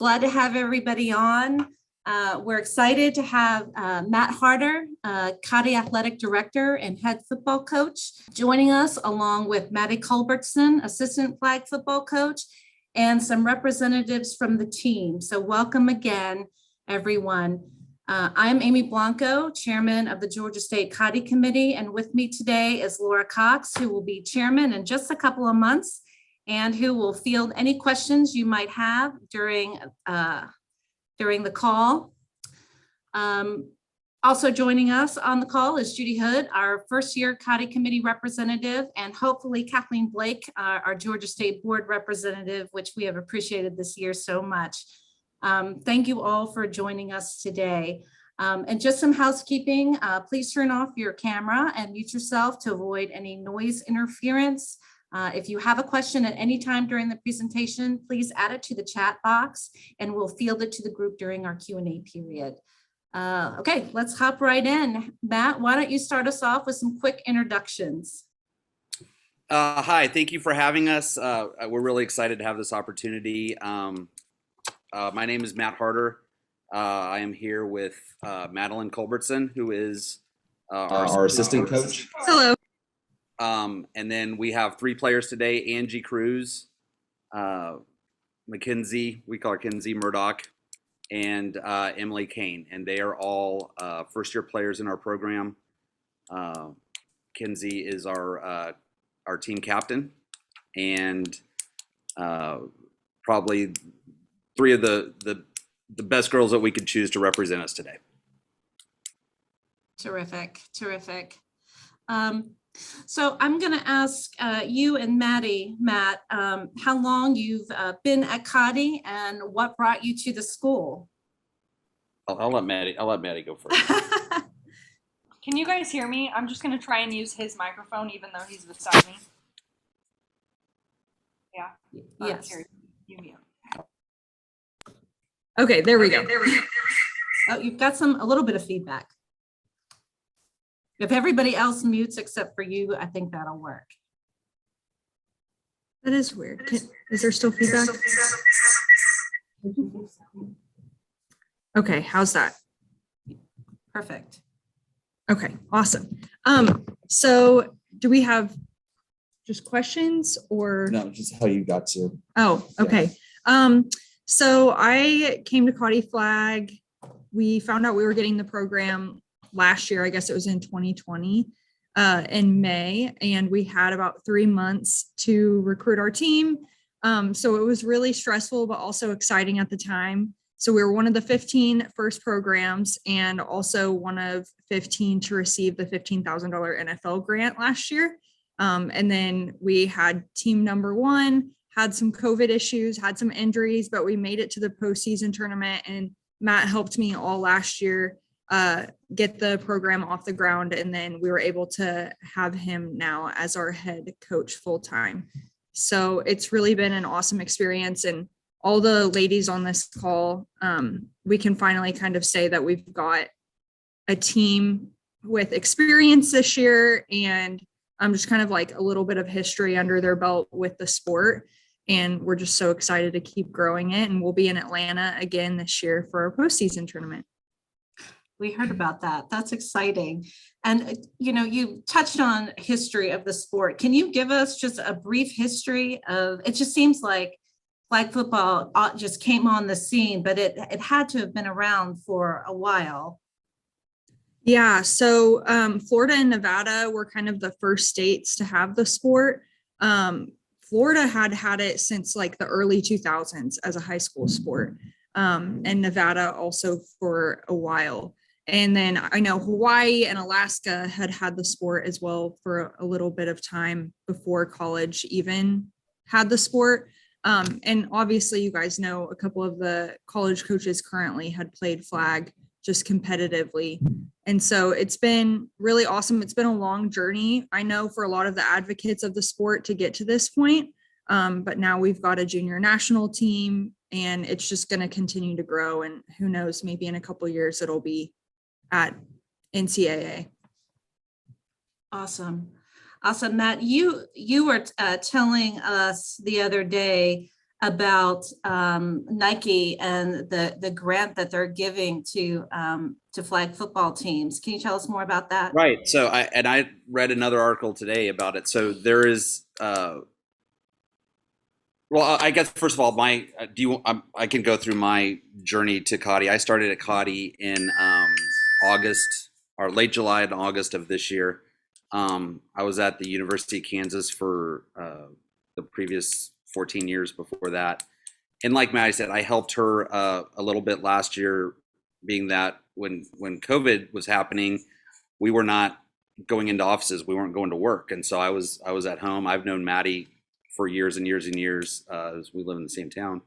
glad to have everybody on. We're excited to have Matt Harder, Cottey Athletic Director and Head Football Coach, joining us, along with Maddie Culbertson, Assistant Flag Football Coach, and some representatives from the team. So welcome again, everyone. I'm Amy Blanco, Chairman of the Georgia State Cottey Committee, and with me today is Laura Cox, who will be Chairman in just a couple of months, and who will field any questions you might have during the call. Also joining us on the call is Judy Hood, our first year Cottey Committee representative, and hopefully Kathleen Blake, our Georgia State Board representative, which we have appreciated this year so much. Thank you all for joining us today. And just some housekeeping, please turn off your camera and mute yourself to avoid any noise interference. If you have a question at any time during the presentation, please add it to the chat box and we'll field it to the group during our Q&A period. Okay, let's hop right in. Matt, why don't you start us off with some quick introductions? Hi, thank you for having us. We're really excited to have this opportunity. My name is Matt Harder. I am here with Madeline Culbertson, who is our assistant coach. Hello. And then we have three players today: Angie Cruz, Mackenzie, we call her Kenzie Murdoch, and Emily Kane. And they are all first-year players in our program. Kenzie is our team captain, and probably three of the best girls that we could choose to represent us today. Terrific, terrific. So I'm going to ask you and Matt, how long you've been at Cottey and what brought you to the school? I'll let Maddie go first. Can you guys hear me? I'm just going to try and use his microphone, even though he's beside me. Yeah. Yes. Here, you mute. Okay, there we go. Oh, you've got a little bit of feedback. If everybody else mutes except for you, I think that'll work. That is weird. Is there still feedback? Okay, how's that? Perfect. Okay, awesome. So do we have just questions or? No, just how you got to. Oh, okay. Yeah. So I came to Cottey Flag. We found out we were getting the program last year. I guess it was in 2020 in May, and we had about 3 months to recruit our team. So it was really stressful, but also exciting at the time. So we were one of the 15 first programs and also one of 15 to receive the $15,000 NFL grant last year. And then we had team number one, had some COVID issues, had some injuries, but we made it to the postseason tournament, and Matt helped me all last year get the program off the ground, and then we were able to have him now as our head coach full-time. So it's really been an awesome experience, and all the ladies on this call, we can finally kind of say that we've got a team with experience this year, and just kind of like a little bit of history under their belt with the sport. And we're just so excited to keep growing it. And we'll be in Atlanta again this year for our postseason tournament. We heard about that. That's exciting. And, you know, you touched on history of the sport. Can you give us just a brief history of, it just seems like flag football just came on the scene, but it had to have been around for a while. Yeah. So Florida and Nevada were kind of the first states to have the sport. Florida had it since like the early 2000s as a high school sport, and Nevada also for a while. And then I know Hawaii and Alaska had the sport as well for a little bit of time before college even had the sport. And obviously you guys know a couple of the college coaches currently had played flag just competitively. And so it's been really awesome. It's been a long journey, I know, for a lot of the advocates of the sport to get to this point. But now we've got a junior national team, and it's just going to continue to grow. And who knows, maybe in a couple of years, it'll be at NCAA. Awesome. Awesome. Matt, you were telling us the other day about Nike and the grant that they're giving to flag football teams. Can you tell us more about that? Right. So I read another article today about it. So there is, well, I guess first of all, I can go through my journey to Cottey. I started at Cottey in August or late July and August of this year. I was at the University of Kansas for the previous 14 years before that. And like Maddie said, I helped her a little bit last year, being that when COVID was happening, we were not going into offices. We weren't going to work. And so I was at home. I've known Maddie for years and years and years, as we live in the same town.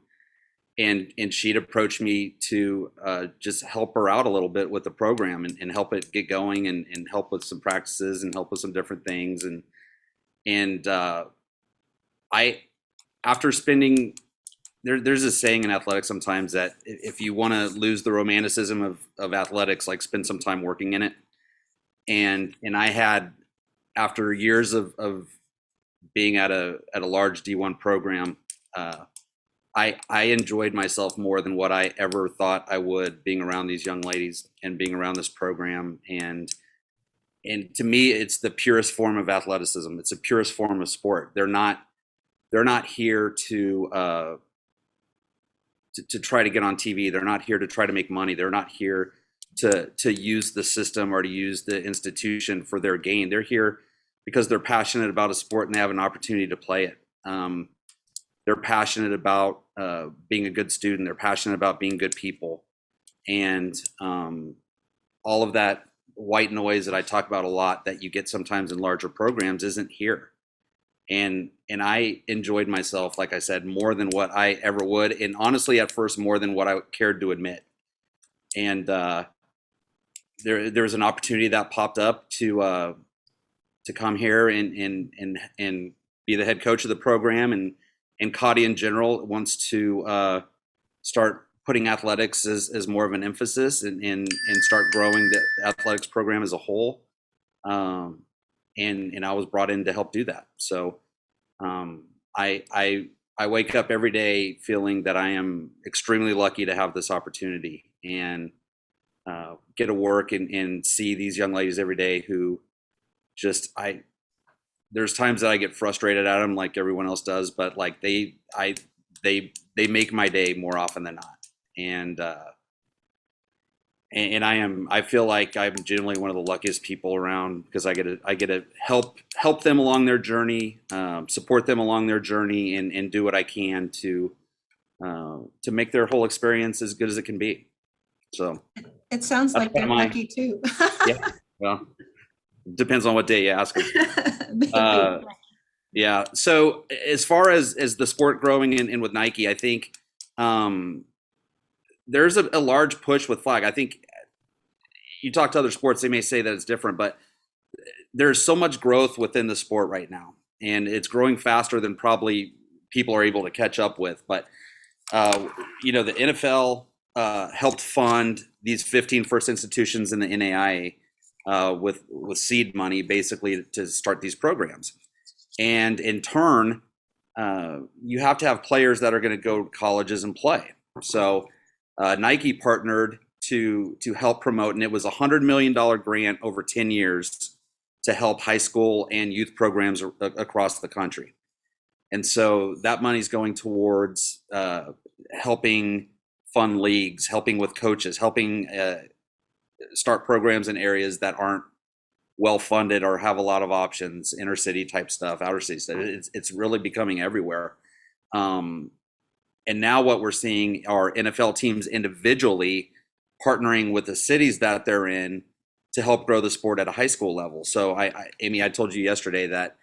And she'd approached me to just help her out a little bit with the program and help it get going and help with some practices and help with some different things. And after spending, there's a saying in athletics sometimes that if you want to lose the romanticism of athletics, like spend some time working in it. And I had, after years of being at a large D1 program, I enjoyed myself more than what I ever thought I would, being around these young ladies and being around this program. And to me, it's the purest form of athleticism. It's the purest form of sport. They're not here to try to get on TV. They're not here to try to make money. They're not here to use the system or to use the institution for their gain. They're here because they're passionate about a sport and they have an opportunity to play it. They're passionate about being a good student. They're passionate about being good people. And all of that white noise that I talk about a lot that you get sometimes in larger programs isn't here. And I enjoyed myself, like I said, more than what I ever would. And honestly, at first, more than what I cared to admit. And there was an opportunity that popped up to come here and be the head coach of the program. And Cottey in general wants to start putting athletics as more of an emphasis and start growing the athletics program as a whole. And I was brought in to help do that. So I wake up every day feeling that I am extremely lucky to have this opportunity and get to work and see these young ladies every day who just, there's times that I get frustrated at them like everyone else does, but like they make my day more often than not. And I feel like I'm genuinely one of the luckiest people around because I get to help them along their journey, support them along their journey, and do what I can to make their whole experience as good as it can be. So it sounds like they're lucky too. Yeah, well, depends on what day you ask them. Yeah. So as far as the sport growing and with Nike, I think there's a large push with flag. I think you talk to other sports, they may say that it's different, but there's so much growth within the sport right now, and it's growing faster than probably people are able to catch up with. But the NFL helped fund these 15 first institutions in the NAIA with seed money, basically to start these programs. And in turn, you have to have players that are going to go to colleges and play. So Nike partnered to help promote, and it was a $100 million grant over 10 years to help high school and youth programs across the country. And so that money's going towards helping fund leagues, helping with coaches, helping start programs in areas that aren't well funded or have a lot of options, inner city type stuff, outer city stuff. It's really becoming everywhere. And now what we're seeing are NFL teams individually partnering with the cities that they're in to help grow the sport at a high school level. So Amy, I told you yesterday that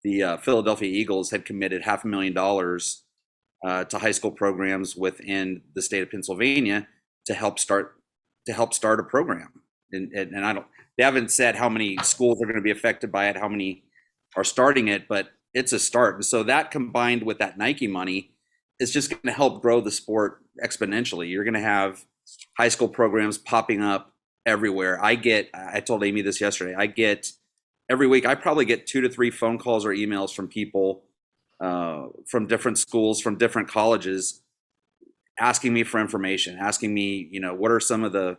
the Philadelphia Eagles had committed $500,000 to high school programs within the state of Pennsylvania to help start a program. And they haven't said how many schools are going to be affected by it, how many are starting it, but it's a start. And so that combined with that Nike money is just going to help grow the sport exponentially. You're going to have high school programs popping up everywhere. I told Amy this yesterday, every week, I probably get 2 to 3 phone calls or emails from people from different schools, from different colleges, asking me for information, asking me, what are some of the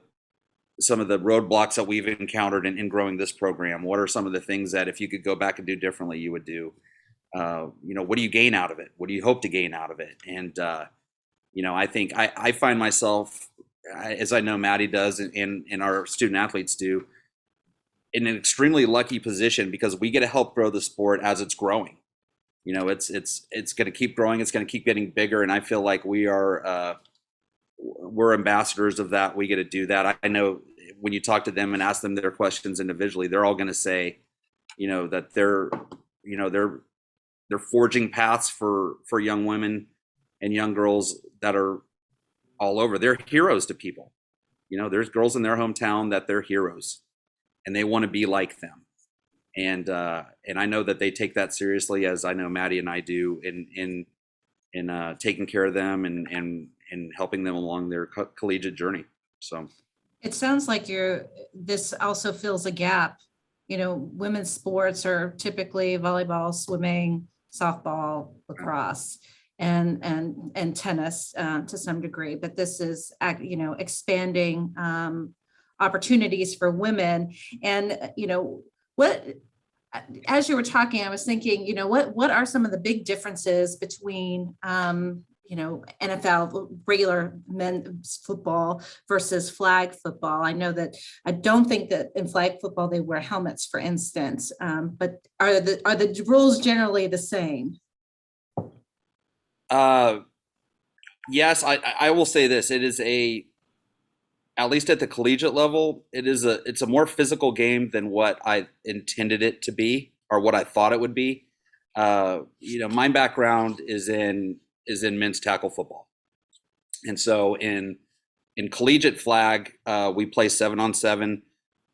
roadblocks that we've encountered in growing this program? What are some of the things that if you could go back and do differently, you would do? What do you gain out of it? What do you hope to gain out of it? And, I think I find myself, as I know Maddie does and our student athletes do, in an extremely lucky position because we get to help grow the sport as it's growing. It's going to keep growing. It's going to keep getting bigger. And I feel like we're ambassadors of that. We get to do that. I know when you talk to them and ask them their questions individually, they're all going to say, that they're forging paths for young women and young girls that are all over. They're heroes to people. There's girls in their hometown that they're heroes and they want to be like them. And I know that they take that seriously, as I know Maddie and I do in taking care of them and helping them along their collegiate journey. So it sounds like this also fills a gap. Women's sports are typically volleyball, swimming, softball, lacrosse, and tennis to some degree. But this is, expanding opportunities for women. And, as you were talking, I was thinking, what are some of the big differences between, NFL, regular men's football versus flag football? I don't think that in flag football they wear helmets, for instance, but are the rules generally the same? Yes, I will say this. It is at least at the collegiate level, it's a more physical game than what I intended it to be or what I thought it would be. My background is in men's tackle football. And so in collegiate flag, we play 7-on-7.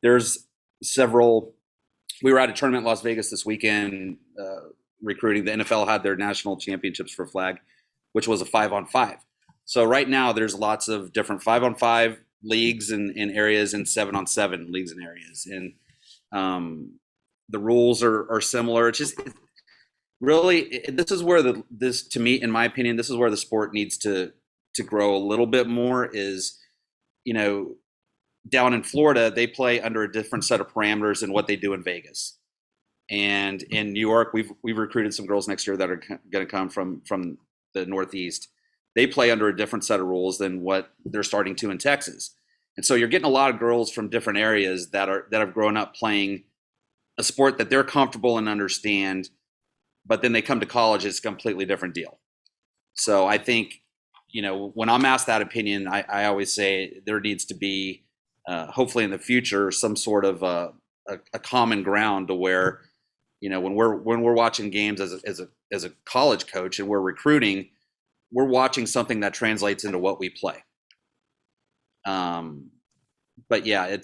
There's several. We were at a tournament in Las Vegas this weekend recruiting. The NFL had their national championships for flag, which was a 5-on-5. So right now there's lots of different 5-on-5 leagues and areas and 7-on-7 leagues and areas. And the rules are similar. It's just really, this is where to me, in my opinion, this is where the sport needs to grow a little bit more is, down in Florida, they play under a different set of parameters than what they do in Vegas. And in New York, we've recruited some girls next year that are going to come from the Northeast. They play under a different set of rules than what they're starting to in Texas. And so you're getting a lot of girls from different areas that have grown up playing a sport that they're comfortable and understand, but then they come to college, it's a completely different deal. So I think, when I'm asked that opinion, I always say there needs to be, hopefully in the future, some sort of a common ground to where, when we're watching games as a college coach and we're recruiting, we're watching something that translates into what we play. But yeah,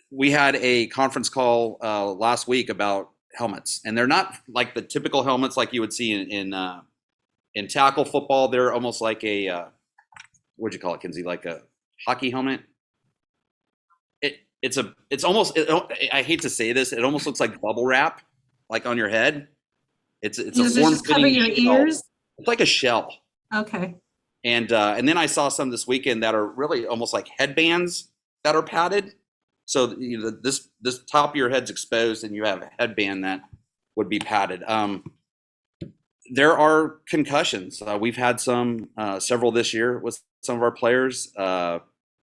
we had a conference call last week about helmets, and they're not like the typical helmets like you would see in tackle football. They're almost like a what'd you call it, Kinsey? Like a hockey helmet. It's almost. I hate to say this, it almost looks like bubble wrap, like on your head. It's a form-fitting cover your ears. It's like a shell. Okay. And then I saw some this weekend that are really almost like headbands that are padded. So this top of your head's exposed, and you have a headband that would be padded. There are concussions. We've had several this year with some of our players.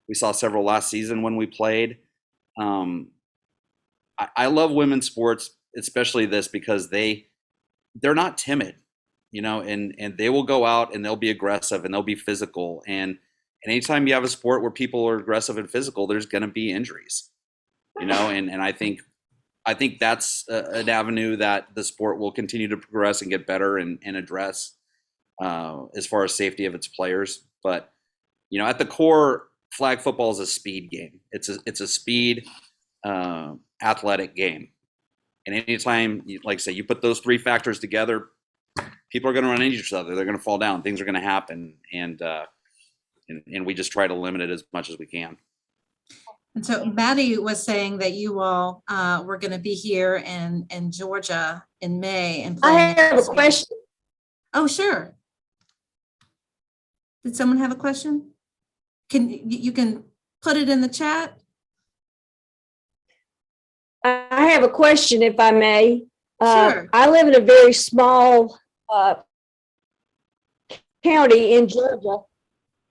We saw several last season when we played. I love women's sports, especially this, because they're not timid, and they will go out and they'll be aggressive and they'll be physical. And anytime you have a sport where people are aggressive and physical, there's going to be injuries, and I think that's an avenue that the sport will continue to progress and get better and address as far as safety of its players. But, at the core, flag football is a speed game. It's a speed athletic game. And anytime, like I say, you put those three factors together, people are going to run into each other. They're going to fall down. Things are going to happen. And we just try to limit it as much as we can. And so Maddie was saying that you all were going to be here in Georgia in May and I playing. have a question. Oh, sure. Did someone have a question? You can put it in the chat? I have a question, if I may. Sure. I live in a very small county in Georgia,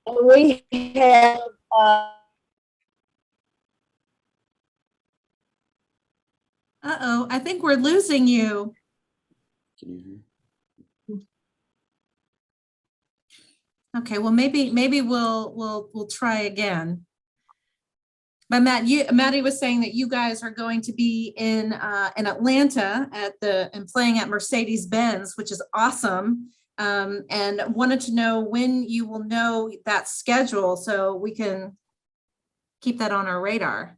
and we have Uh-oh, I think we're losing you. Can you hear? Okay, well, maybe we'll try again. But Maddie was saying that you guys are going to be in Atlanta and playing at Mercedes-Benz, which is awesome. And wanted to know when you will know that schedule so we can keep that on our radar.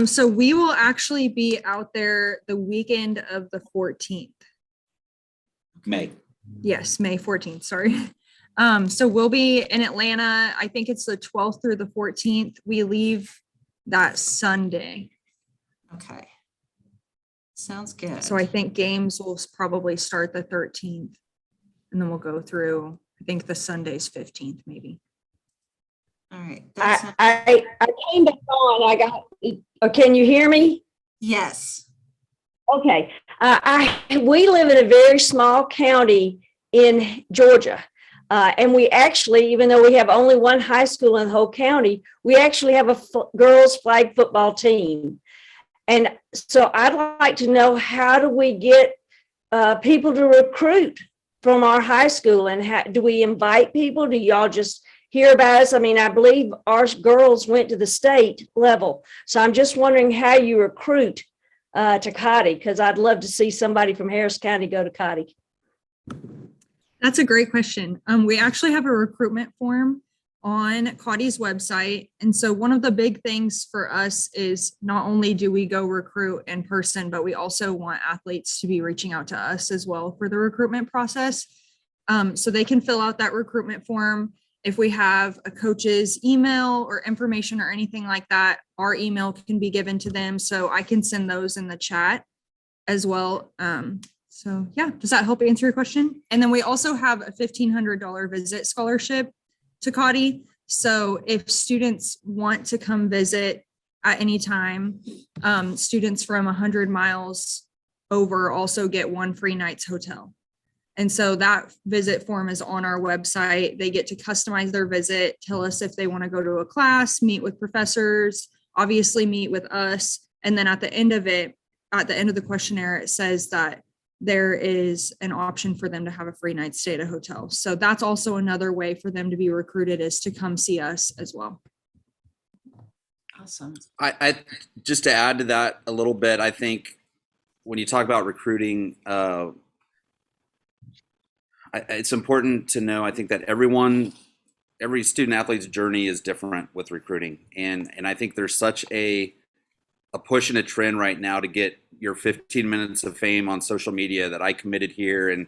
So we will actually be out there the weekend of the 14th. May. Yes, May 14th, sorry. So we'll be in Atlanta. I think it's the 12th through the 14th. We leave that Sunday. Okay. Sounds good. So I think games will probably start the 13th and then we'll go through, I think the Sunday's 15th, maybe. All right. I came back on. I got. Can you hear me? Yes. Okay. We live in a very small county in Georgia. And we actually, even though we have only one high school in the whole county, we actually have a girls flag football team. And so I'd like to know, how do we get people to recruit from our high school? And how do we invite people? Do y'all just hear about us? I mean, I believe our girls went to the state level. So I'm just wondering how you recruit to Cottey, because I'd love to see somebody from Harris County go to Cottey. That's a great question. We actually have a recruitment form on Cottey's website. And so one of the big things for us is not only do we go recruit in person, but we also want athletes to be reaching out to us as well for the recruitment process. So they can fill out that recruitment form. If we have a coach's email or information or anything like that, our email can be given to them. So I can send those in the chat as well. So yeah, does that help answer your question? And then we also have a $1,500 visit scholarship to Cottey. So if students want to come visit at any time, students from 100 miles over also get one free night's hotel. And so that visit form is on our website. They get to customize their visit, tell us if they want to go to a class, meet with professors, obviously meet with us. And then at the end of it, at the end of the questionnaire, it says that there is an option for them to have a free night stay at a hotel. So that's also another way for them to be recruited, is to come see us as well. Awesome. I just to add to that a little bit, I think when you talk about recruiting, it's important to know, I think, that every student athlete's journey is different with recruiting. And I think there's such a push and a trend right now to get your 15 minutes of fame on social media that I committed here. And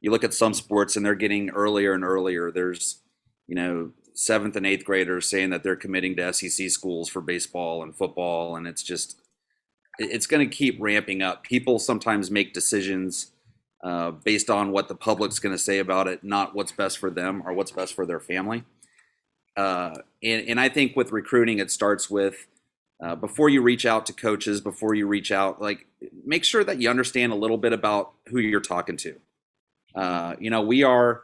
you look at some sports and they're getting earlier and earlier. There's, 7th and 8th graders saying that they're committing to SEC schools for baseball and football. And it's going to keep ramping up. People sometimes make decisions based on what the public's going to say about it, not what's best for them or what's best for their family. And I think with recruiting, it starts with, before you reach out to coaches, before you reach out, make sure that you understand a little bit about who you're talking to. We are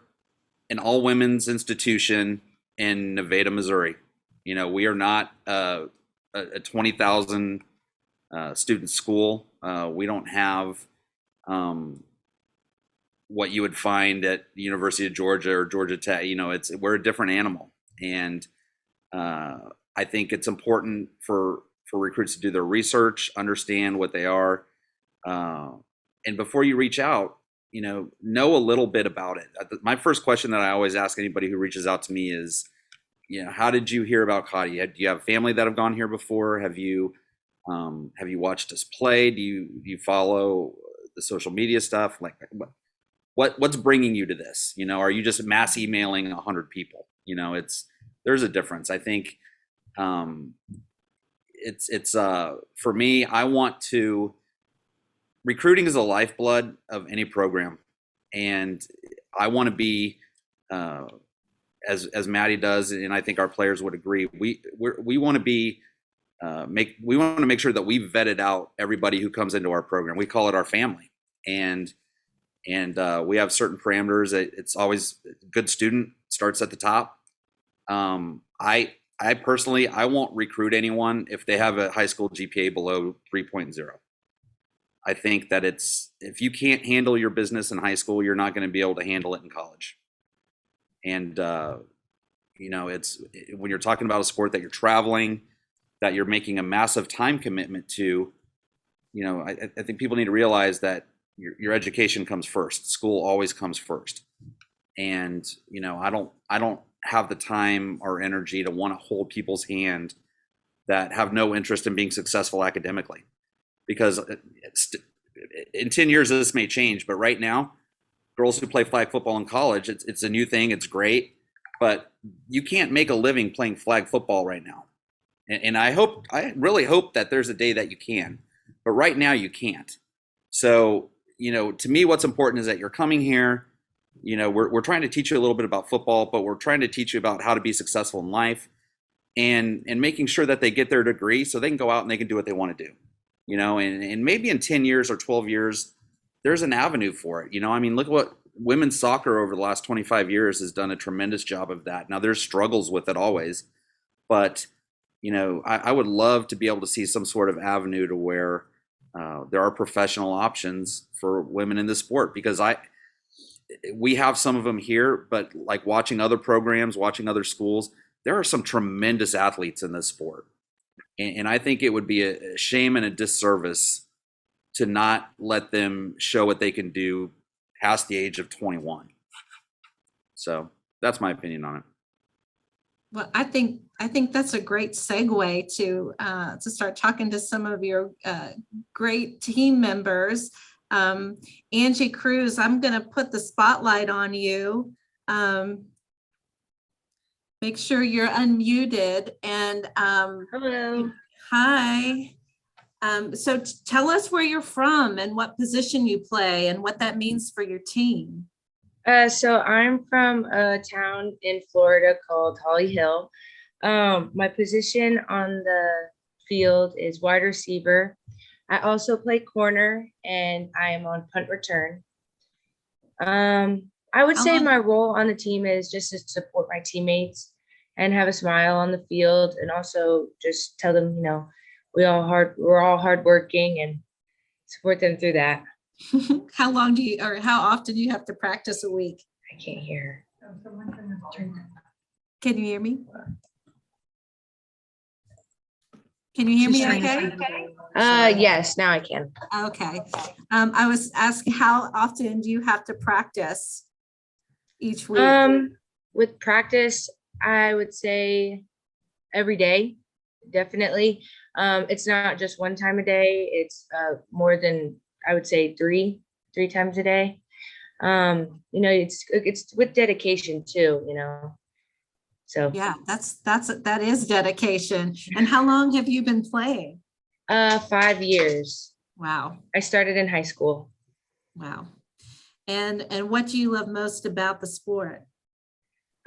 an all women's institution in Nevada, Missouri. We are not a 20,000 student school. We don't have what you would find at the University of Georgia or Georgia Tech. We're a different animal. And I think it's important for recruits to do their research, understand what they are. And before you reach out, know a little bit about it. My first question that I always ask anybody who reaches out to me is, how did you hear about Cottey? Do you have family that have gone here before? Have you watched us play? Do you follow the social media stuff? What's bringing you to this? Are you just mass emailing 100 people? there's a difference. I think it's for me, I want to, recruiting is the lifeblood of any program. And I want to be, as Maddie does, and I think our players would agree, we want to be, we want to make sure that we vetted out everybody who comes into our program. We call it our family. And we have certain parameters. It's always a good student starts at the top. I personally, I won't recruit anyone if they have a high school GPA below 3.0. I think that if you can't handle your business in high school, you're not going to be able to handle it in college. And, it's when you're talking about a sport that you're traveling, that you're making a massive time commitment to, I think people need to realize that your education comes first. School always comes first. And, I don't have the time or energy to want to hold people's hand that have no interest in being successful academically, because in 10 years, this may change, but right now, girls who play flag football in college, it's a new thing. It's great, but you can't make a living playing flag football right now. And I really hope that there's a day that you can, but right now you can't. So, to me, what's important is that you're coming here, we're trying to teach you a little bit about football, but we're trying to teach you about how to be successful in life and making sure that they get their degree so they can go out and they can do what they want to do, and maybe in 10 years or 12 years, there's an avenue for it. Look at what women's soccer over the last 25 years has done a tremendous job of that. Now there's struggles with it always, but I would love to be able to see some sort of avenue to where there are professional options for women in the sport, because we have some of them here, but like watching other programs, watching other schools, there are some tremendous athletes in this sport. And I think it would be a shame and a disservice to not let them show what they can do past the age of 21. So that's my opinion on it. Well, I think that's a great segue to start talking to some of your great team members. Angie Cruz, I'm going to put the spotlight on you. Make sure you're unmuted. And Hello. hi. So tell us where you're from and what position you play and what that means for your team. So I'm from a town in Florida called Holly Hill. My position on the field is wide receiver. I also play corner and I am on punt return. I would say my role on the team is just to support my teammates and have a smile on the field, and also just tell them, we're all hardworking, and support them through that. How often do you have to practice a week? I can't hear. Can you hear me? Can you hear me okay? Yes, now I can. Okay. I was asking, how often do you have to practice each week? With practice, I would say every day, definitely. It's not just one time a day. It's more than, I would say, three times a day. It's with dedication too, So Yeah, that is dedication. And how long have you been playing? 5 years. Wow. I started in high school. Wow. And what do you love most about the sport?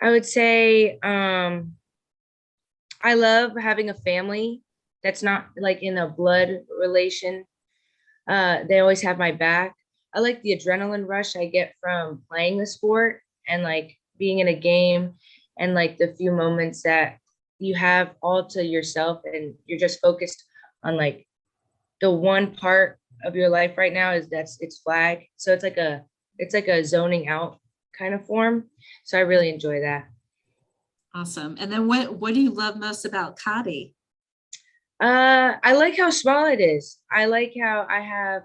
I would say I love having a family that's not like in a blood relation. They always have my back. I like the adrenaline rush I get from playing the sport and like being in a game, and like the few moments that you have all to yourself and you're just focused on like the one part of your life right now it's flag. So it's like a zoning out kind of form. So I really enjoy that. Awesome. And then what do you love most about Cottey? I like how small it is. I like how I have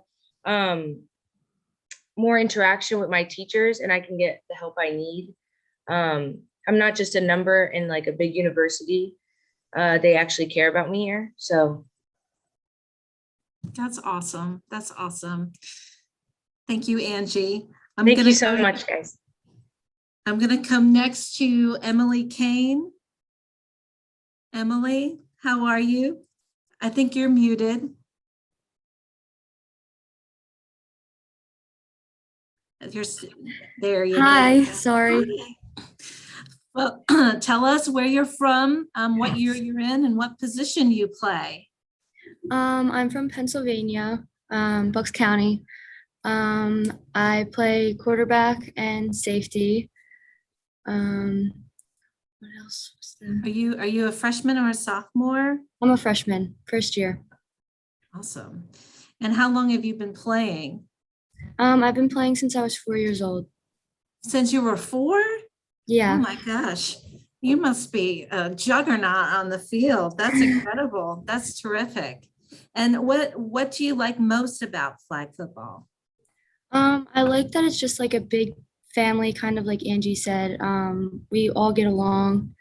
more interaction with my teachers and I can get the help I need. I'm not just a number in like a big university. They actually care about me here. So that's awesome. That's awesome. Thank you, Angie. Thank you so much, guys. I'm going to come next to Emily Kane. Emily, how are you? I think you're muted. There you go. Hi, sorry. Hi. Well, tell us where you're from, what year you're in, and what position you play. I'm from Pennsylvania, Bucks County. I play quarterback and safety. What else was there? Are you a freshman or a sophomore? I'm a freshman, first year. Awesome. And how long have you been playing? I've been playing since I was 4 years old. Since you were 4? Oh Yeah. my gosh. You must be a juggernaut on the field. That's incredible. That's terrific. And what do you like most about flag football? I like that it's just like a big family, kind of like Angie said. We all get along.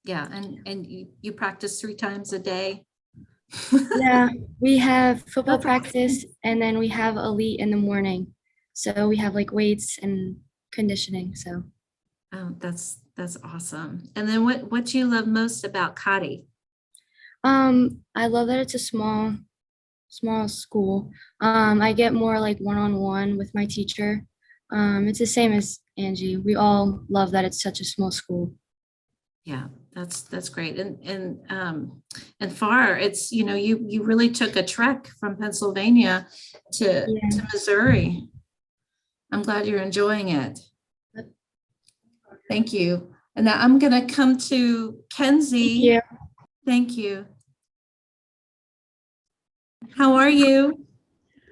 Yeah, and you practice 3 times a day? Yeah, we have football That's awesome. practice and then we have elite in the morning. So we have like weights and conditioning. So Oh, that's awesome. And then what do you love most about Cottey? I love that it's a small school. I get more like one-on-one with my teacher. It's the same as Angie. We all love that it's such a small school. Yeah, that's great. And far, it's, you really took a trek from Pennsylvania to Missouri. I'm glad you're enjoying it. Thank you. And now I'm gonna come to Kenzie. Yeah. Thank you. How are you?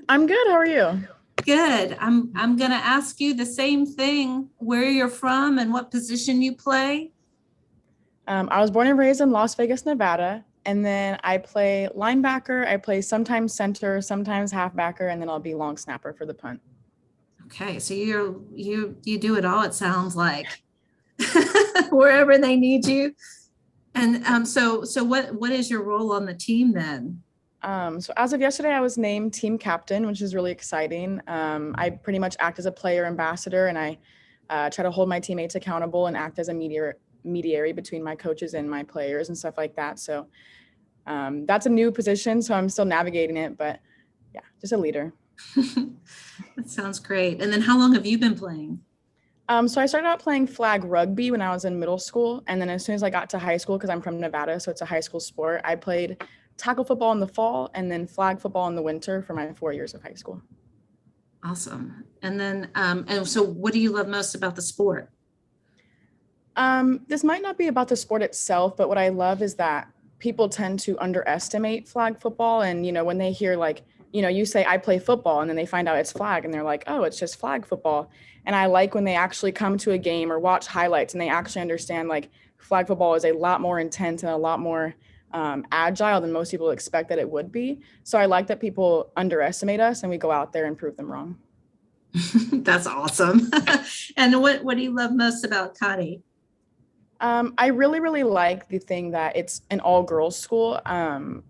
I'm good. How are you? Good. I'm gonna ask you the same thing, where you're from and what position you play. I was born and raised in Las Vegas, Nevada, and then I play linebacker. I play sometimes center, sometimes halfbacker, and then I'll be long snapper for the punt. Okay, so you do it all, it sounds like. Wherever they need you. And so what is your role on the team then? So as of yesterday, I was named team captain, which is really exciting. I pretty much act as a player ambassador, and I try to hold my teammates accountable and act as a mediator between my coaches and my players and stuff like that. So that's a new position, so I'm still navigating it, but yeah, just a leader. That sounds great. And then how long have you been playing? So I started out playing flag rugby when I was in middle school. And then as soon as I got to high school, because I'm from Nevada, so it's a high school sport, I played tackle football in the fall and then flag football in the winter for my 4 years of high school. Awesome. And then, and so what do you love most about the sport? This might not be about the sport itself, but what I love is that people tend to underestimate flag football. And, when they hear you say I play football and then they find out it's flag and they're like, oh, it's just flag football. And I like when they actually come to a game or watch highlights and they actually understand flag football is a lot more intense and a lot more agile than most people expect that it would be. So I like that people underestimate us and we go out there and prove them wrong. That's awesome. And what do you love most about Cottey? I really, really like the thing that it's an all girls school. I'm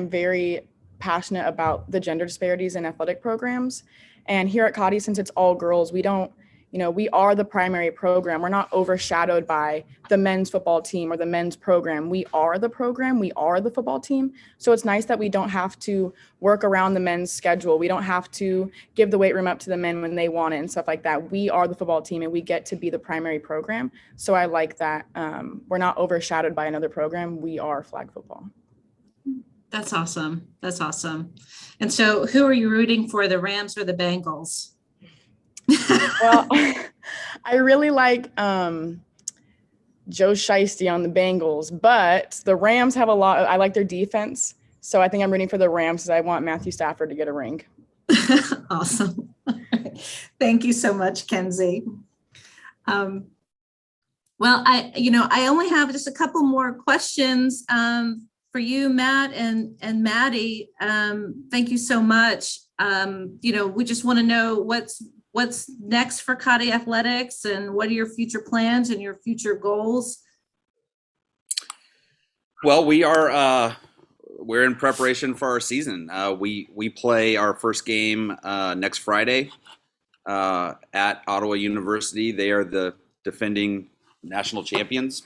very passionate about the gender disparities in athletic programs. And here at Cottey, since it's all girls, we are the primary program. We're not overshadowed by the men's football team or the men's program. We are the program. We are the football team. So it's nice that we don't have to work around the men's schedule. We don't have to give the weight room up to the men when they want it and stuff like that. We are the football team and we get to be the primary program. So I like that we're not overshadowed by another program. We are flag football. That's awesome. That's awesome. And so who are you rooting for, the Rams or the Bengals? Well, I really like Joe Shiesty on the Bengals, but the Rams have I like their defense. So I think I'm rooting for the Rams because I want Matthew Stafford to get a ring. Awesome. Thank you so much, Kenzie. Well, I only have just a couple more questions for you, Matt and Maddie. Thank you so much. We just want to know what's next for Cottey Athletics and what are your future plans and your future goals? Well, we're in preparation for our season. We play our first game next Friday at Ottawa University. They are the defending national champions.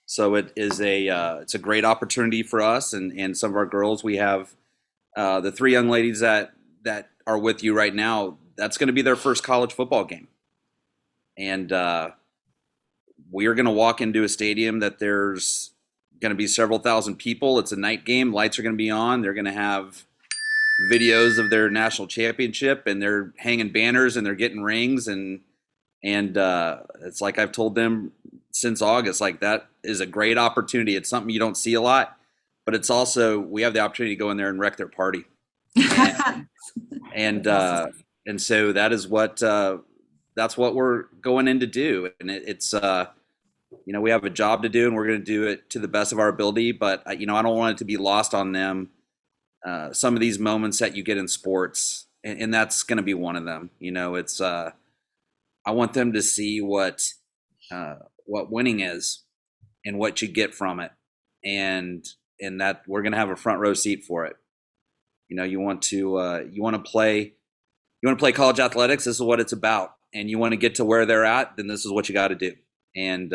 So it's a great opportunity for us and some of our girls. We have the three young ladies that are with you right now. That's going to be their first college football game, and we are going to walk into a stadium that there's going to be several thousand people. It's a night game. Lights are going to be on. They're going to have videos of their national championship, and they're hanging banners and they're getting rings, and it's like I've told them since August, like that is a great opportunity. It's something you don't see a lot, but it's also, we have the opportunity to go in there and wreck their party. And so that is what that's what we're going in to do. And it's we have a job to do, and we're going to do it to the best of our ability. But I don't want it to be lost on them. Some of these moments that you get in sports, and that's going to be one of them. It's I want them to see what winning is and what you get from it, and that we're going to have a front row seat for it. You want to play college athletics. This is what it's about, and you want to get to where they're at. Then this is what you got to do. And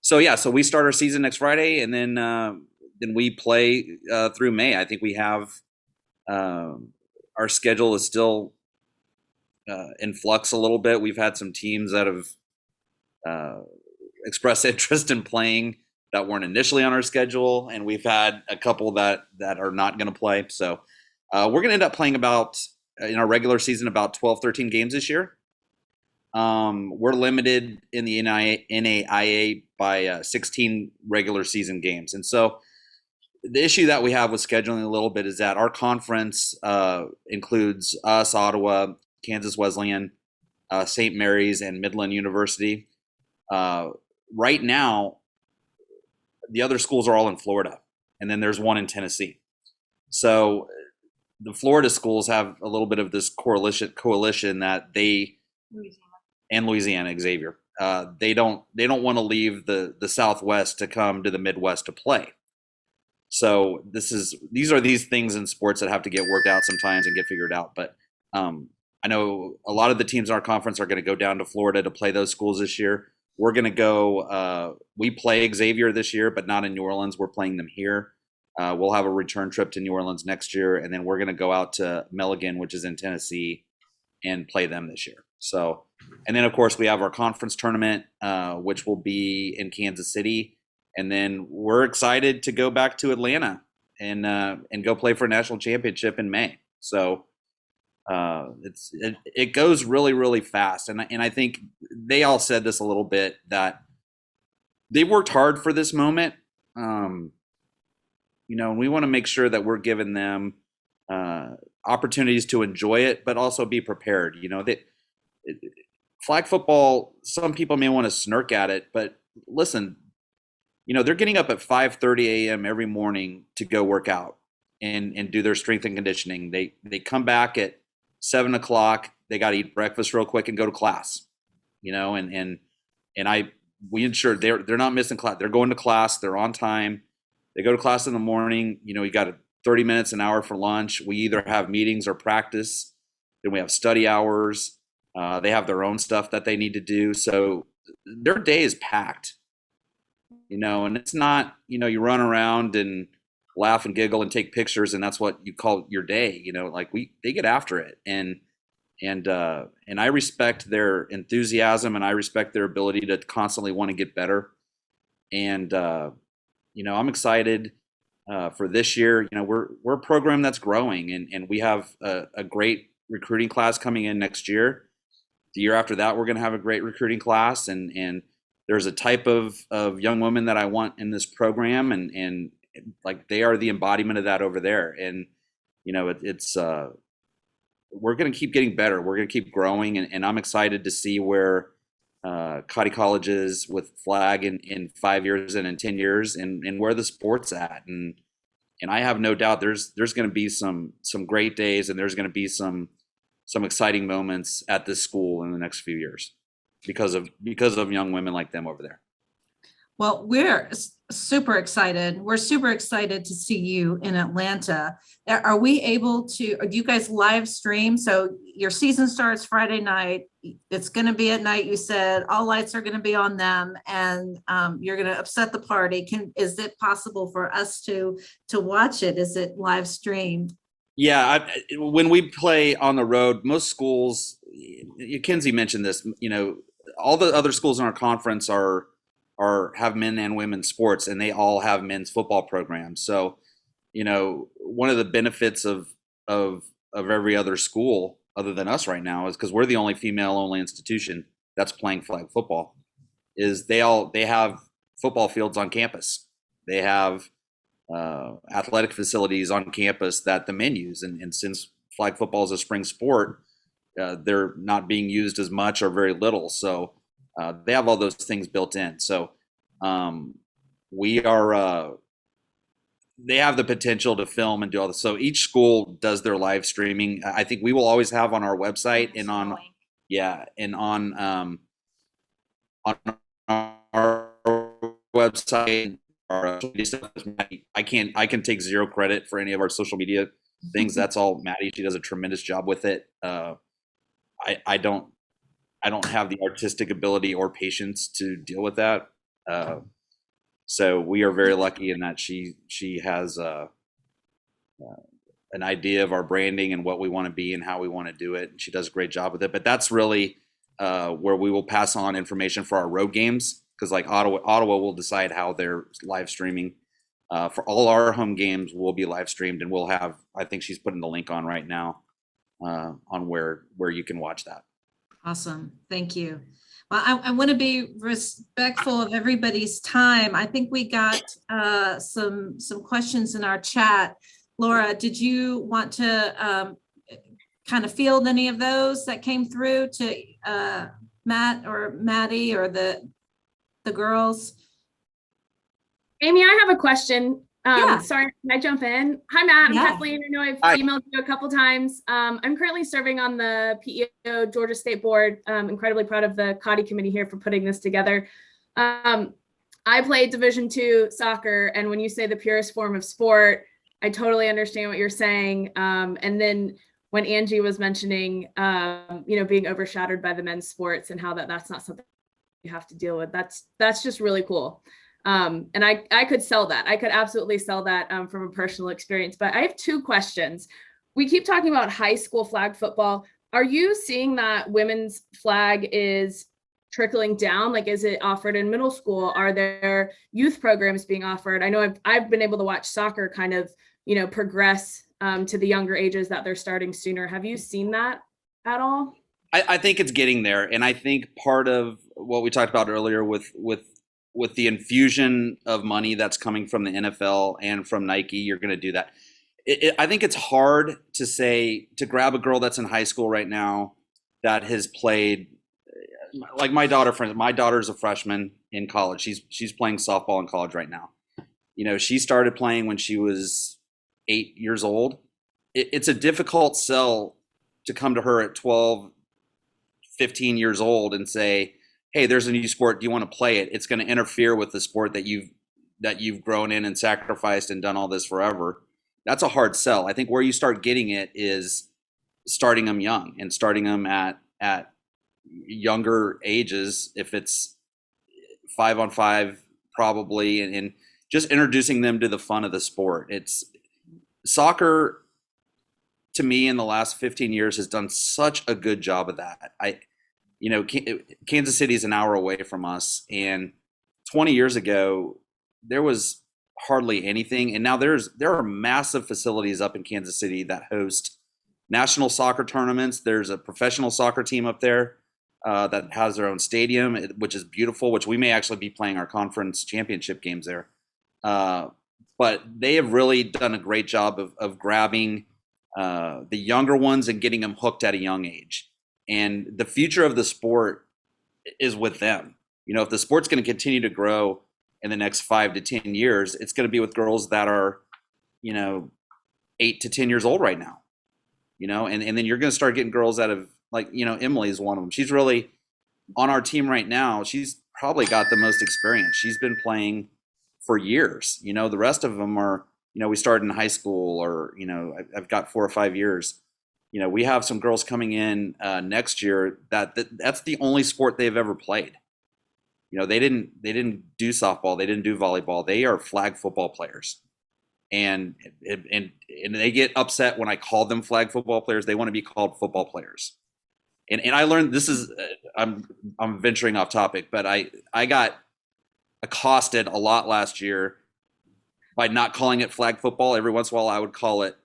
so we start our season next Friday, and then we play through May. I think we have our schedule is still in flux a little bit. We've had some teams that have expressed interest in playing that weren't initially on our schedule, and we've had a couple that are not going to play. So we're going to end up playing in our regular season about 12, 13 games this year. We're limited in the NAIA by 16 regular season games. And so the issue that we have with scheduling a little bit is that our conference includes us, Ottawa, Kansas Wesleyan, St. Mary's, and Midland University. Right now, the other schools are all in Florida, and then there's one in Tennessee. So the Florida schools have a little bit of this coalition that and Louisiana, Xavier, they don't want to leave the Southwest to come to the Midwest to play. So these are these things in sports that have to get worked out sometimes and get figured out. But I know a lot of the teams in our conference are going to go down to Florida to play those schools this year. We're going to go. We play Xavier this year, but not in New Orleans. We're playing them here. We'll have a return trip to New Orleans next year, and then we're going to go out to Milligan, which is in Tennessee, and play them this year. So, and then of course we have our conference tournament, which will be in Kansas City, and then we're excited to go back to Atlanta and go play for a national championship in May. So it goes really, really fast, and I think they all said this a little bit, that they worked hard for this moment. And we want to make sure that we're giving them opportunities to enjoy it, but also be prepared. Flag football, some people may want to smirk at it, but listen, they're getting up at 5:30 a.m. every morning to go work out and do their strength and conditioning. They come back at 7 o'clock. They got to eat breakfast real quick and go to class. We ensure they're not missing class. They're going to class. They're on time. They go to class in the morning. You got 30 minutes, an hour for lunch. We either have meetings or practice. Then we have study hours. They have their own stuff that they need to do. So their day is packed, and it's not, you run around and laugh and giggle and take pictures, and that's what you call your day. They get after it. And I respect their enthusiasm, and I respect their ability to constantly want to get better. And, I'm excited for this year. We're a program that's growing, and we have a great recruiting class coming in next year. The year after that, we're going to have a great recruiting class, and there's a type of young women that I want in this program, and like they are the embodiment of that over there. And it's we're going to keep getting better. We're going to keep growing, and I'm excited to see where Cottey College is with flag in 5 years and in 10 years, and where the sport's at. And I have no doubt there's going to be some great days, and there's going to be some exciting moments at this school in the next few years because of young women like them over there. Well, super excited. We're super excited to see you in Atlanta. Are we able to, do you guys live stream? So your season starts Friday night. It's going to be at night. You said all lights are going to be on them, and you're going to upset the party. Is it possible for us to watch it? Is it live streamed? Yeah, when we play on the road, most schools, Kinsey mentioned this, all the other schools in our conference have men and women's sports, and they all have men's football programs. So, one of the benefits of every other school other than us right now is because we're the only female only institution that's playing flag football, is they have football fields on campus. They have athletic facilities on campus that the men use. And since flag football is a spring sport, they're not being used as much or very little. So they have all those things built in. So we are, they have the potential to film and do all this. So each school does their live streaming. I think we will always have on our website and on our website. I can take zero credit for any of our social media things. That's all Maddie. She does a tremendous job with it. I don't have the artistic ability or patience to deal with that. So we are very lucky in that she has an idea of our branding and what we want to be and how we want to do it. And she does a great job with it. But that's really where we will pass on information for our road games, because like Ottawa will decide how they're live streaming. For all our home games will be live streamed, and we'll have, I think she's putting the link on right now on where you can watch that. Awesome. Thank you. Well, I want to be respectful of everybody's time. I think we got some questions in our chat. Laura, did you want to kind of field any of those that came through to Matt or Maddie or the girls? Amy, I have a question. Yeah. Sorry, can I jump in? Hi, Matt. I'm Yeah. Kathleen. I know I've Hi. emailed you a couple times. I'm currently serving on the P.E.O. Georgia State Board. I'm incredibly proud of the Cottey Committee here for putting this together. I played Division II soccer, and when you say the purest form of sport, I totally understand what you're saying. And then when Angie was mentioning, being overshadowed by the men's sports and how that's not something you have to deal with, that's just really cool. And I could sell that. I could absolutely sell that from a personal experience. But I have two questions. We keep talking about high school flag football. Are you seeing that women's flag is trickling down? Like, is it offered in middle school? Are there youth programs being offered? I know I've been able to watch soccer kind of, progress to the younger ages that they're starting sooner. Have you seen that at all? I think it's getting there. And I think part of what we talked about earlier with the infusion of money that's coming from the NFL and from Nike, you're going to do that. I think it's hard to grab a girl that's in high school right now that has played, like my daughter's a freshman in college. She's playing softball in college right now. She started playing when she was 8 years old. It's a difficult sell to come to her at 12, 15 years old and say, hey, there's a new sport. Do you want to play it? It's going to interfere with the sport that you've grown in and sacrificed and done all this forever. That's a hard sell. I think where you start getting it is starting them young and starting them at younger ages. If it's 5-on-5, probably, and just introducing them to the fun of the sport. It's soccer, to me, in the last 15 years has done such a good job of that. Kansas City is an hour away from us, and 20 years ago, there was hardly anything. And now there are massive facilities up in Kansas City that host national soccer tournaments. There's a professional soccer team up there that has their own stadium, which is beautiful, which we may actually be playing our conference championship games there. But they have really done a great job of grabbing the younger ones and getting them hooked at a young age. And the future of the sport is with them. If the sport's going to continue to grow in the next 5 to 10 years, it's going to be with girls that are, 8 to 10 years old right now, and then you're going to start getting girls out of, like, Emily is one of them. She's really on our team right now. She's probably got the most experience. She's been playing for years. The rest of them are, we started in high school, or, I've got 4 or 5 years. We have some girls coming in next year that's the only sport they've ever played. They didn't do softball, they didn't do volleyball. They are flag football players. And they get upset when I call them flag football players. They want to be called football players. And I learned, this is, I'm venturing off topic, but I got accosted a lot last year by not calling it flag football. Every once in a while I would call it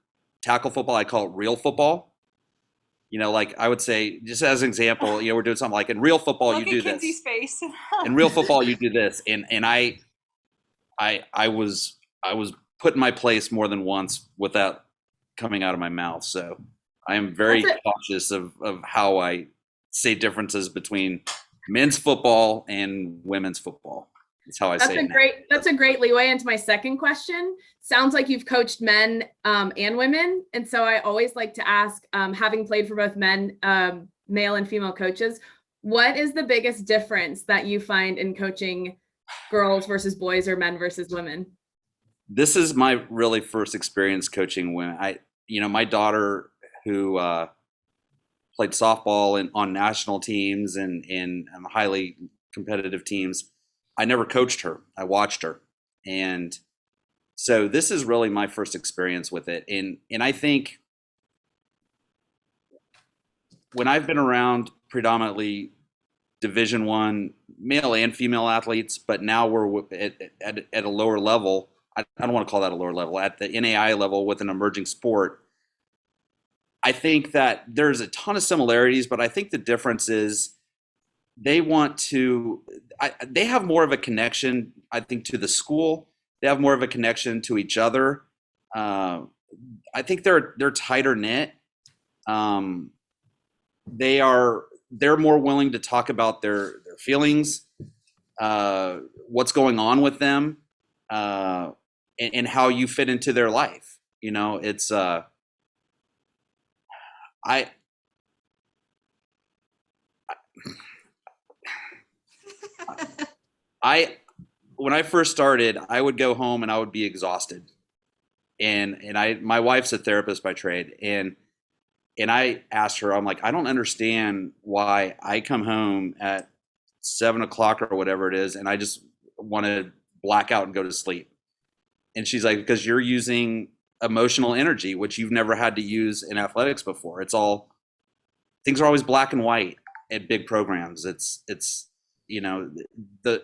tackle football. I call it real football. Like I would say, just as an example, we're doing something like in real football, you do this. face. In real football, you do this. And I was put in my place more than once with that coming out of my mouth. So I am very cautious of how I say differences between men's football and women's football. That's how I say it. That's a great leeway into my second question. Sounds like you've coached men and women. And so I always like to ask, having played for both men, male and female coaches, what is the biggest difference that you find in coaching girls versus boys or men versus women? This is my really first experience coaching women. My daughter, who played softball on national teams and highly competitive teams, I never coached her. I watched her. And so this is really my first experience with it. And I think when I've been around predominantly Division I male and female athletes, but now we're at a lower level. I don't want to call that a lower level, at the NAI level with an emerging sport. I think that there's a ton of similarities, but I think the difference is they have more of a connection, I think, to the school. They have more of a connection to each other. I think they're tighter knit. They're more willing to talk about their feelings, what's going on with them, and how you fit into their life. It's when I first started, I would go home and I would be exhausted. And my wife's a therapist by trade. And I asked her, I'm like, I don't understand why I come home at 7 o'clock or whatever it is, and I just want to black out and go to sleep. And she's like, because you're using emotional energy, which you've never had to use in athletics before. Things are always black and white at big programs. It's the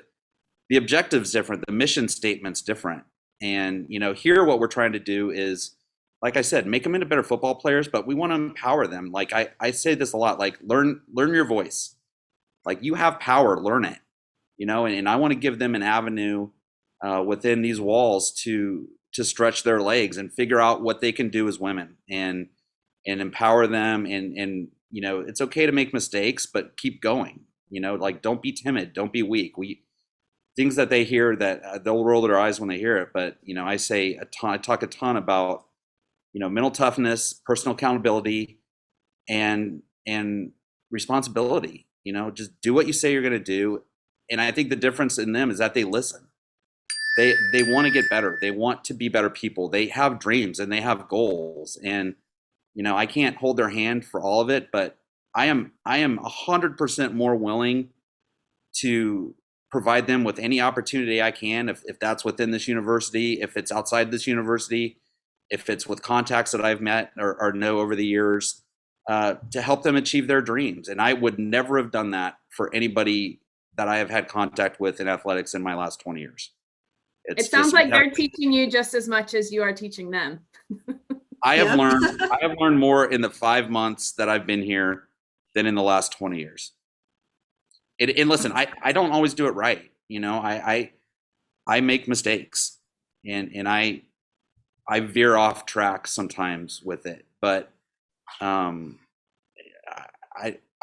objective's different. The mission statement's different. And, here what we're trying to do is, like I said, make them into better football players, but we want to empower them. Like I say this a lot, like learn your voice. Like you have power, learn it, and I want to give them an avenue within these walls to stretch their legs and figure out what they can do as women and empower them. And it's okay to make mistakes, but keep going, like don't be timid, don't be weak. Things that they hear that they'll roll their eyes when they hear it. But, I talk a ton about, mental toughness, personal accountability, and responsibility. Just do what you say you're going to do. And I think the difference in them is that they listen. They want to get better. They want to be better people. They have dreams and they have goals. And, I can't hold their hand for all of it, but I am 100% more willing to provide them with any opportunity I can, if that's within this university, if it's outside this university, if it's with contacts that I've met or know over the years, to help them achieve their dreams. And I would never have done that for anybody that I have had contact with in athletics in my last 20 years. It sounds like they're teaching you just as much as you are teaching them. I have learned more in the 5 months that I've been here than in the last 20 years. And listen, I don't always do it right. I make mistakes and I veer off track sometimes with it, but I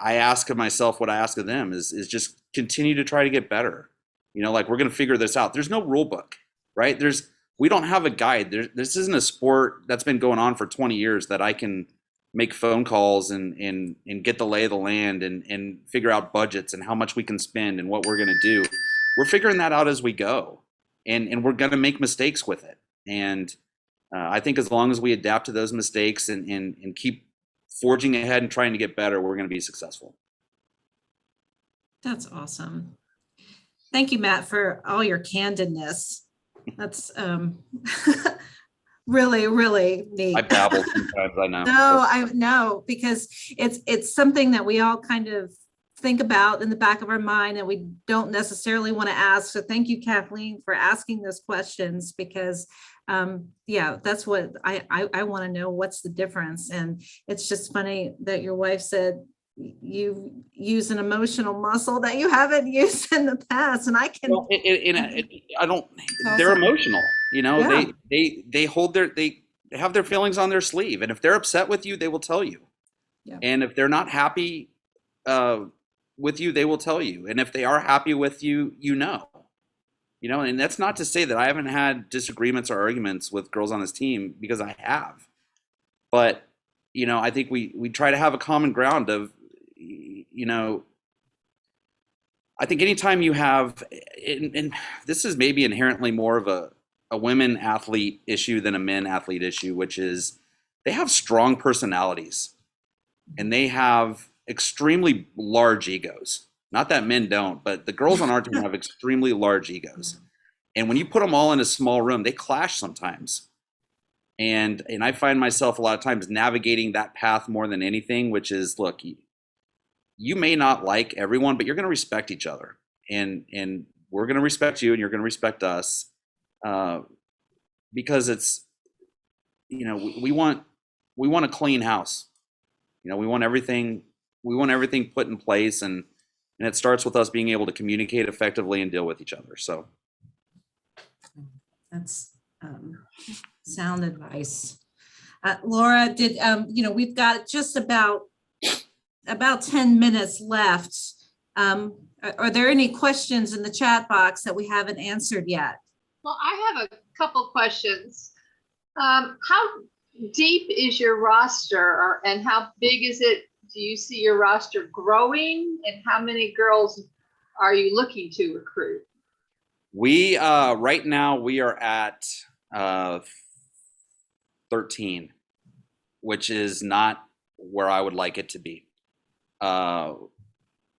ask of myself what I ask of them is just continue to try to get better. Like we're going to figure this out. There's no rule book, right? We don't have a guide. This isn't a sport that's been going on for 20 years that I can make phone calls and get the lay of the land and figure out budgets and how much we can spend and what we're going to do. We're figuring that out as we go, and we're going to make mistakes with it. And I think as long as we adapt to those mistakes and keep forging ahead and trying to get better, we're going to be successful. That's awesome. Thank you, Matt, for all your candidness. That's really, really neat. I babble sometimes, I know. No, I know, because it's something that we all kind of think about in the back of our mind and we don't necessarily want to ask. So thank you, Kathleen, for asking those questions, because yeah, that's what I want to know. What's the difference? And it's just funny that your wife said you use an emotional muscle that you haven't used in the past. And I can, Well, I don't, they're emotional, you know, Yeah. they hold they have their feelings on their sleeve. And if they're upset with you, they will tell you. Yeah. And if they're not happy with you, they will tell you. And if they are happy with you, you know, and that's not to say that I haven't had disagreements or arguments with girls on this team, because I have. But, I think we try to have a common ground of, I think anytime you have, and this is maybe inherently more of a women athlete issue than a men athlete issue, which is they have strong personalities and they have extremely large egos. Not that men don't, but the girls on our team have extremely large egos. And when you put them all in a small room, they clash sometimes. And I find myself a lot of times navigating that path more than anything, which is, look, you may not like everyone, but you're going to respect each other, and we're going to respect you, and you're going to respect us, because it's, we want a clean house. We want everything put in place, and it starts with us being able to communicate effectively and deal with each other. So that's sound advice. Laura, we've got just about 10 minutes left. Are there any questions in the chat box that we haven't answered yet? Well, I have a couple questions. How deep is your roster, and how big is it? Do you see your roster growing, and how many girls are you looking to recruit? We right now we are at 13, which is not where I would like it to be.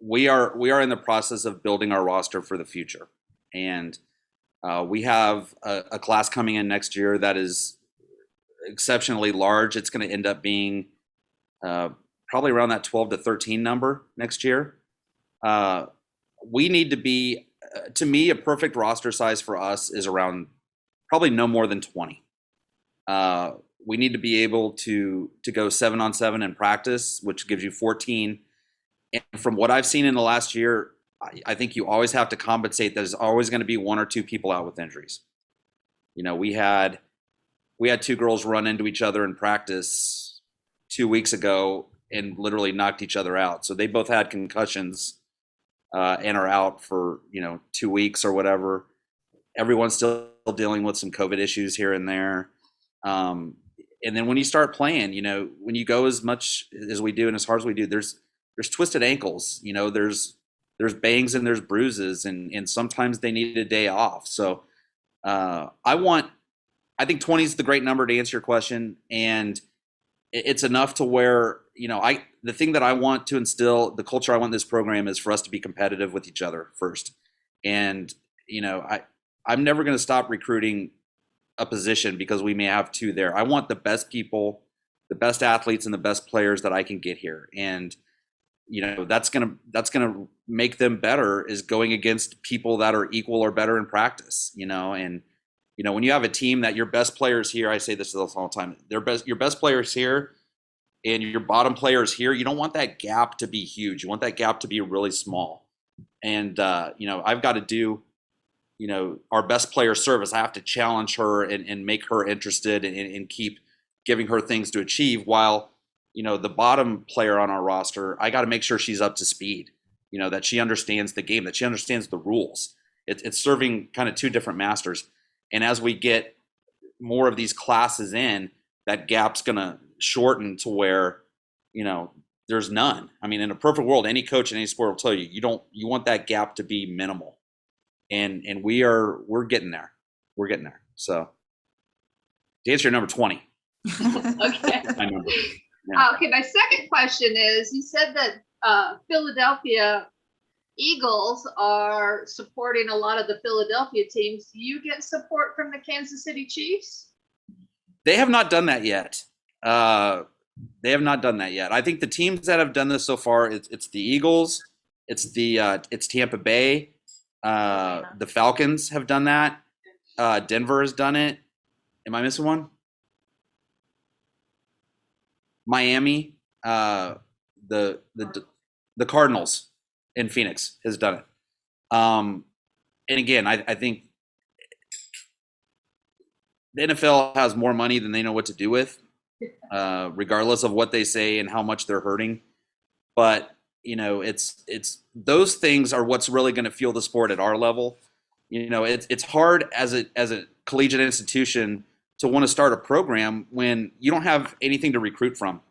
We are in the process of building our roster for the future, and we have a class coming in next year that is exceptionally large. It's going to end up being probably around that 12 to 13 number next year. We need to be, to me, a perfect roster size for us is around probably no more than 20. We need to be able to go 7-on-7 in practice, which gives you 14. And from what I've seen in the last year, I think you always have to compensate. There's always going to be one or two people out with injuries. We had two girls run into each other in practice 2 weeks ago and literally knocked each other out. So they both had concussions and are out for 2 weeks or whatever. Everyone's still dealing with some COVID issues here and there. And then when you start playing, when you go as much as we do and as hard as we do, there's twisted ankles, there's bangs and there's bruises, and sometimes they need a day off. So I think 20 is the great number to answer your question. And it's enough to where, the thing that I want to instill, the culture I want in this program is for us to be competitive with each other first. And, I'm never going to stop recruiting a position because we may have two there. I want the best people, the best athletes, and the best players that I can get here. And, that's going to make them better, is going against people that are equal or better in practice, and, when you have a team that your best players here, I say this all the time, your best players here and your bottom players here, you don't want that gap to be huge. You want that gap to be really small. And, I've got to do, our best player service. I have to challenge her and make her interested and keep giving her things to achieve, while, the bottom player on our roster, I got to make sure she's up to speed, that she understands the game, that she understands the rules. It's serving kind of two different masters. And as we get more of these classes in, that gap's gonna shortened to where, there's none. I mean, in a perfect world, any coach in any sport will tell you, you want that gap to be minimal. And we're getting there. We're getting there. So to answer your number 20. Okay. My number. Yeah. Okay, my second question is, you said that Philadelphia Eagles are supporting a lot of the Philadelphia teams. Do you get support from the Kansas City Chiefs? They have not done that yet. They have not done that yet. I think the teams that have done this so far, it's the Eagles, it's Tampa Bay, the Falcons have done that. Denver has done it. Am I missing one? Miami, the Cardinals in Phoenix has done it. And again, I think the NFL has more money than they know what to do with, regardless of what they say and how much they're hurting. But it's those things are what's really going to fuel the sport at our level. It's hard as a collegiate institution to want to start a program when you don't have anything to recruit from.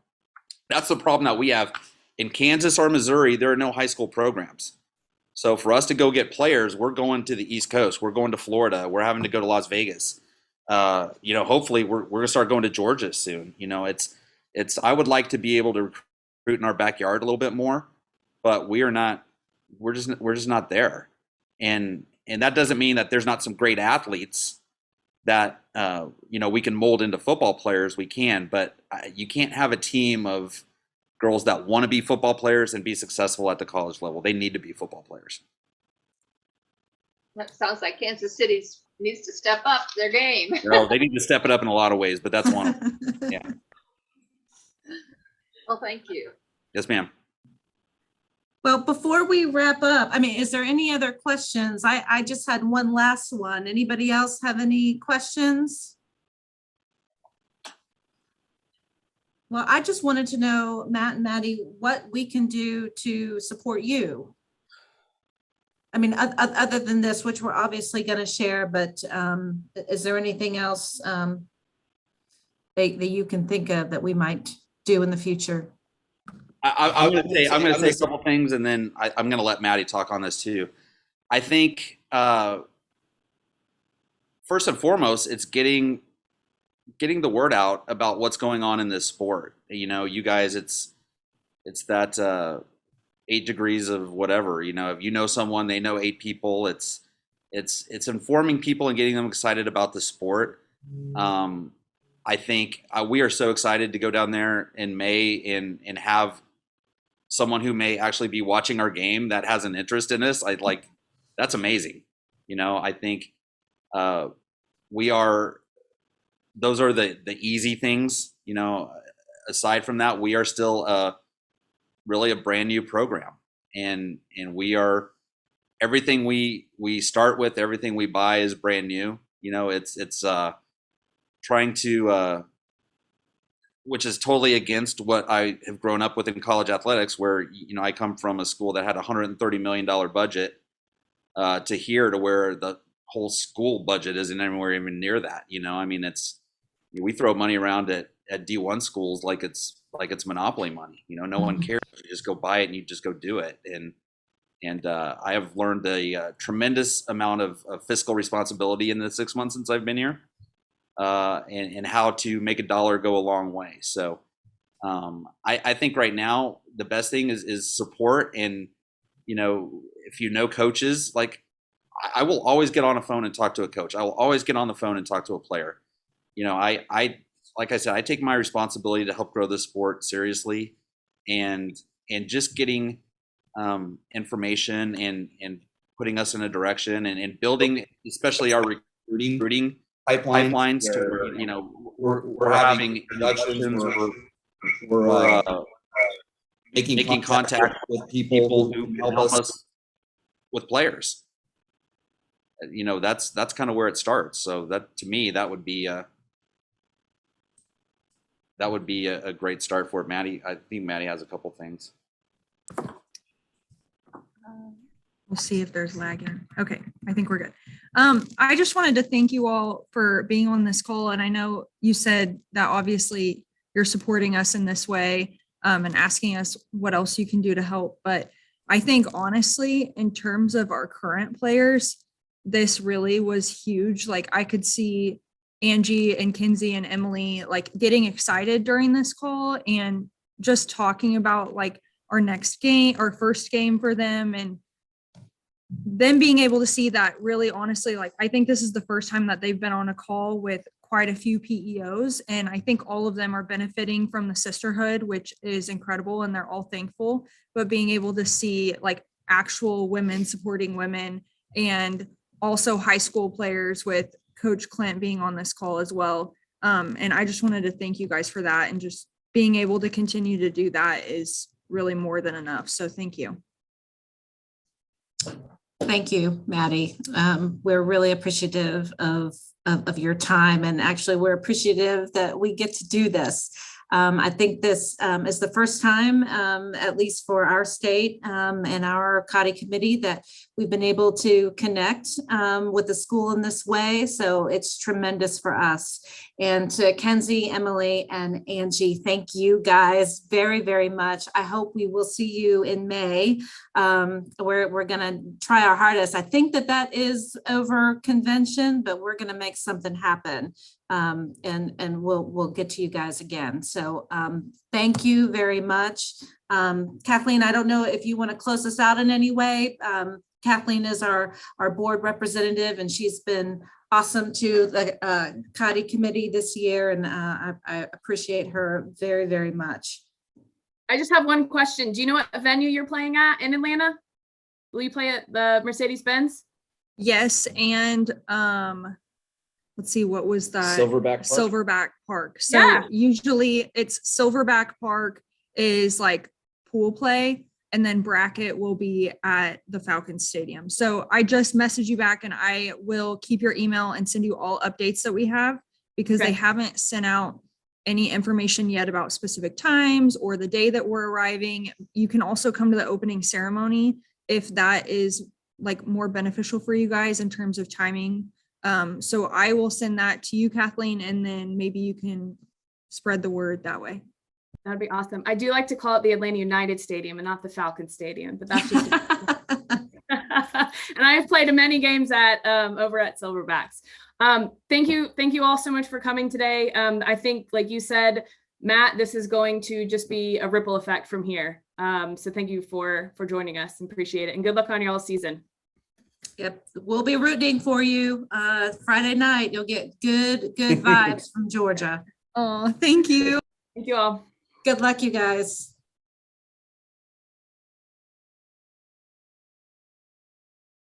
That's the problem that we have in Kansas or Missouri. There are no high school programs. So for us to go get players, we're going to the East Coast. We're going to Florida. We're having to go to Las Vegas. Hopefully we're going to start going to Georgia soon. It's I would like to be able to recruit in our backyard a little bit more, but we're just not there. And that doesn't mean that there's not some great athletes that we can mold into football players. We can, but you can't have a team of girls that want to be football players and be successful at the college level. They need to be football players. That sounds like Kansas City needs to step up their game. They need to step it up in a lot of ways, but that's one of them. Yeah. Well, thank you. Yes, ma'am. Well, before we wrap up, is there any other questions? I just had one last one. Anybody else have any questions? Well, I just wanted to know, Matt and Maddie, what we can do to support you. Other than this, which we're obviously going to share, but is there anything else that you can think of that we might do in the future? I'm going to say a couple things, and then I'm going to let Maddie talk on this too. I think first and foremost, it's getting the word out about what's going on in this sport. You guys, it's that 8 degrees of whatever. If someone, they know 8 people. It's informing people and getting them excited about the sport. I think we are so excited to go down there in May and have someone who may actually be watching our game that has an interest in us. That's amazing. I think those are the easy things. Aside from that, we are still really a brand new program, and we are, everything we start with, everything we buy is brand new. It's trying to, which is totally against what I have grown up with in college athletics, where, I come from a school that had a $130 million budget to here to where the whole school budget isn't anywhere even near that. We throw money around at D1 schools like it's monopoly money. No one cares. You just go buy it and you just go do it. And I have learned a tremendous amount of fiscal responsibility in the 6 months since I've been here. And how to make a dollar go a long way. So I think right now the best thing is support. And, if coaches, I will always get on a phone and talk to a coach. I will always get on the phone and talk to a player. Like I said, I take my responsibility to help grow this sport seriously, and just getting information and putting us in a direction and building, especially our recruiting pipelines to where, we're having introductions, we're making contact with people who help us with players. That's kind of where it starts. So that, to me, that would be a great start for it. Maddie, I think Maddie has a couple things. We'll see if there's lag here. Okay, I think we're good. I just wanted to thank you all for being on this call. And I know you said that obviously you're supporting us in this way, and asking us what else you can do to help. But I think honestly, in terms of our current players, this really was huge. Like I could see Angie and Kinsey and Emily like getting excited during this call and just talking about like our next game, our first game for them, and them being able to see that really honestly, like I think this is the first time that they've been on a call with quite a few PEOs, and I think all of them are benefiting from the sisterhood, which is incredible, and they're all thankful. But being able to see like actual women supporting women, and also high school players with Coach Clint being on this call as well. And I just wanted to thank you guys for that, and just being able to continue to do that is really more than enough. So thank you. Thank you, Maddie. We're really appreciative of your time, and actually we're appreciative that we get to do this. I think this is the first time, at least for our state and our Cottey committee, that we've been able to connect with the school in this way. So it's tremendous for us. And to Kenzie, Emily, and Angie, thank you guys very, very much. I hope we will see you in May. We're going to try our hardest. I think that is over convention, but we're going to make something happen. And we'll get to you guys again. So thank you very much. Kathleen, I don't know if you want to close us out in any way. Kathleen is our board representative, and she's been awesome to the Cottey committee this year, and I appreciate her very, very much. I just have one question. Do you know what venue you're playing at in Atlanta? Will you play at the Mercedes-Benz? Yes, and let's see, what was that? Silverback Park. Silverback Park. So Yeah. usually it's Silverback Park is like pool play, and then bracket will be at the Falcons Stadium. So I just messaged you back, and I will keep your email and send you all updates that we have, because Okay. they haven't sent out any information yet about specific times or the day that we're arriving. You can also come to the opening ceremony if that is like more beneficial for you guys in terms of timing. So I will send that to you, Kathleen, and then maybe you can spread the word that way. That'd be awesome. I do like to call it the Atlanta United Stadium and not the Falcons Stadium, but that's just. And I've played many games at over at Silverbacks. Thank you all so much for coming today. I think, like you said, Matt, this is going to just be a ripple effect from here. So thank you for joining us, and appreciate it, and good luck on your all season. Yep, we'll be rooting for you. Friday night, you'll get good vibes from Georgia. Oh, thank you. Thank you all. Good luck, you guys.